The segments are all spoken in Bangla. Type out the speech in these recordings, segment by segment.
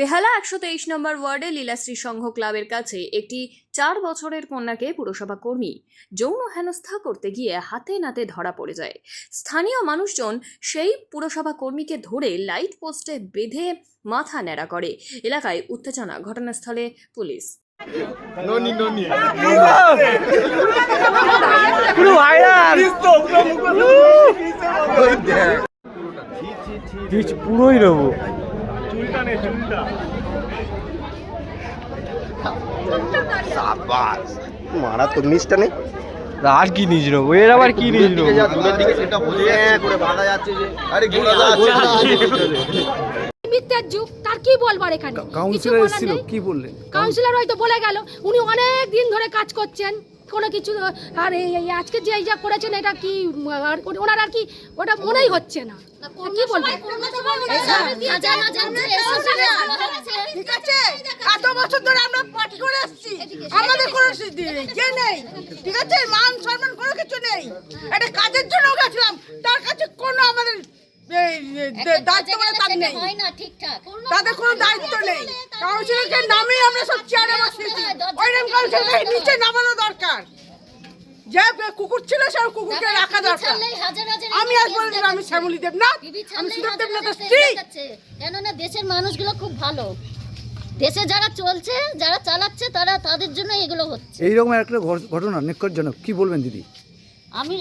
বেহালা ১২৩ নম্বর ওয়ার্ডে লীলাশ্রী সংঘ ক্লাবের কাছে একটি ৪ বছরের কন্যাকে পুরসভা কর্মী যৌন হেনস্থা করতে গিয়ে হাতে নাতে ধরা পড়ে যায়। স্থানীয় মানুষজন সেই পুরসভা কর্মীকে ধরে লাইট পোস্টে বেঁধে মাথা ন্যাড়া করে। এলাকায় উত্তেজনা, ঘটনাস্থলে পুলিশ। ননি ননি পুরো ভাইরাল পুরোই নেবো। চুলটা নে চুলটা সাবাস মারাত্মক নিচটা নেই। আর কি নিজ নেবো, এর আবার কি নিজ নেবো? দূরের দিকে সেটা বোঝা করে বাধা যাচ্ছে যে আরে মিথ্যার যুগ, তার কি বলবার এখানে? কাউন্সিলর এসেছিল, কি বললেন? কাউন্সিলর হয়তো বলে গেল, উনি অনেক দিন ধরে কাজ করছেন, কোনো কিছু আর এই আজকে যে যা করেছেন এটা কি ওনার আর কি ওটা মনেই হচ্ছে না। কি বলবেন? ঠিক আছে, এত বছর ধরে আমরা পাঠ করে আসছি, আমাদের কোনো ইয়ে নেই, ঠিক আছে, মান সম্মান কোনো কিছু নেই। এটা কাজের জন্য গেছিলাম, তার কাছে কোনো আমাদের দায়িত্ব মানে তার নেই, তাদের কোনো দায়িত্ব নেই। কাউন্সিলরকে নামেই আমরা সব চেয়ারে বসেছি, ওইরকম কাউন্সিলরকে নিচে নামানো দরকার। যে কুকুর ছিল সে কুকুরকে রাখা দরকার। আমি আজ বলছি আমি শ্যামলী দেবনাথ, আমি সুদেব দেবনাথের স্ত্রী। কেননা দেশের মানুষগুলো খুব ভালো, দেশে যারা চলছে যারা চালাচ্ছে তারা তাদের জন্য এগুলো হচ্ছে। এইরকম একটা ঘটনা নিকটজনক, কি বলবেন দিদি? আমি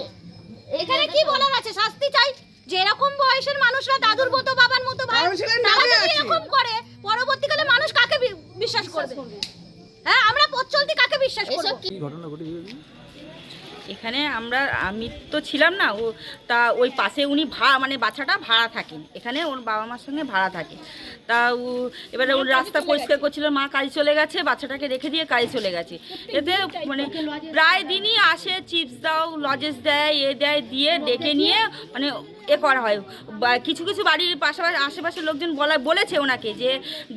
এখানে কি বলার আছে? শাস্তি চাই। যে এরকম বয়সের মানুষরা দাদুর মতো বাবার মতো ভাই কাউন্সিলর তারা নামে যদি আছে। এরকম করে পরবর্তীকালে মানুষ কাকে বিশ্বাস করবে? হ্যাঁ, আমরা পথ চলতি কাকে বিশ্বাস করব? এসব কি ঘটনা ঘটে এখানে আমি তো ছিলাম না, ওই পাশে উনি মানে বাচ্চাটা ভাড়া থাকেন, এখানে ওর বাবা মার সঙ্গে ভাড়া থাকে। এবারে ওর রাস্তা পরিষ্কার করছিল, মা কাজে চলে গেছে, বাচ্চাটাকে রেখে দিয়ে কাজে চলে গেছে। এতে মানে প্রায় দিনই আসে, চিপস দাও, লজেস দেয়, দেয়, দিয়ে ডেকে নিয়ে মানে করা হয়। কিছু কিছু বাড়ির পাশাপাশি আশেপাশের লোকজন বলেছে ওনাকে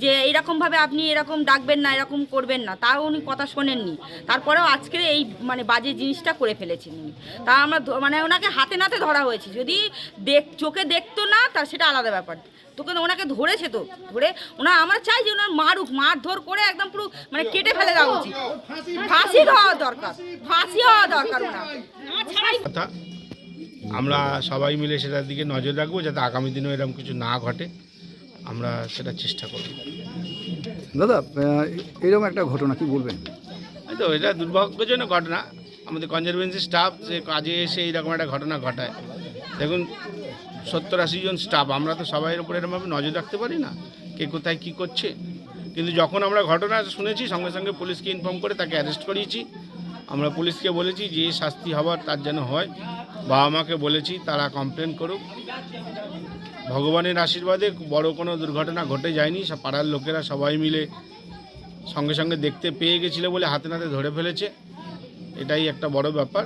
যে এইরকমভাবে আপনি এরকম ডাকবেন না, এরকম করবেন না, তাও উনি কথা শোনেননি। তারপরেও আজকে এই মানে বাজে জিনিসটা করে ফেলেছেন উনি। তা আমরা মানে ওনাকে হাতে নাতে ধরা হয়েছে। যদি চোখে দেখতো না তা সেটা আলাদা ব্যাপার, ওনাকে ধরেছে, তো ধরে আমরা চাই যে ওনার মারধর করে একদম পুরো মানে কেটে ফেলে দেওয়া উচিত। ফাঁসি হওয়া দরকার, ফাঁসি হওয়া দরকার ওনার। আমরা সবাই মিলে সেটার দিকে নজর রাখবো যাতে আগামী দিনেও এরকম কিছু না ঘটে, আমরা সেটা চেষ্টা করব। দাদা, এইরকম একটা ঘটনা কি বলবেন? তো এটা দুর্ভাগ্যজনক ঘটনা, আমাদের কনজারভেন্সি স্টাফ যে কাজে এসে এইরকম একটা ঘটনা ঘটায়। দেখুন 70-80 জন স্টাফ, আমরা তো সবাইয়ের উপরে এরকমভাবে নজর রাখতে পারি না কে কোথায় কী করছে। কিন্তু যখন আমরা ঘটনা শুনেছি সঙ্গে সঙ্গে পুলিশকে ইনফর্ম করে তাকে অ্যারেস্ট করিয়েছি। আমরা পুলিশকে বলেছি যে শাস্তি হওয়ার তার যেন হয়। বাবা মাকে বলেছি তারা কমপ্লেন করুক। ভগবানের আশীর্বাদে বড় কোনো দুর্ঘটনা ঘটে যায়নি। সব পাড়ার লোকেরা সবাই মিলে সঙ্গে সঙ্গে দেখতে পেয়ে গেছিলো বলে হাতে নাতে ধরে ফেলেছে, এটাই একটা বড় ব্যাপার।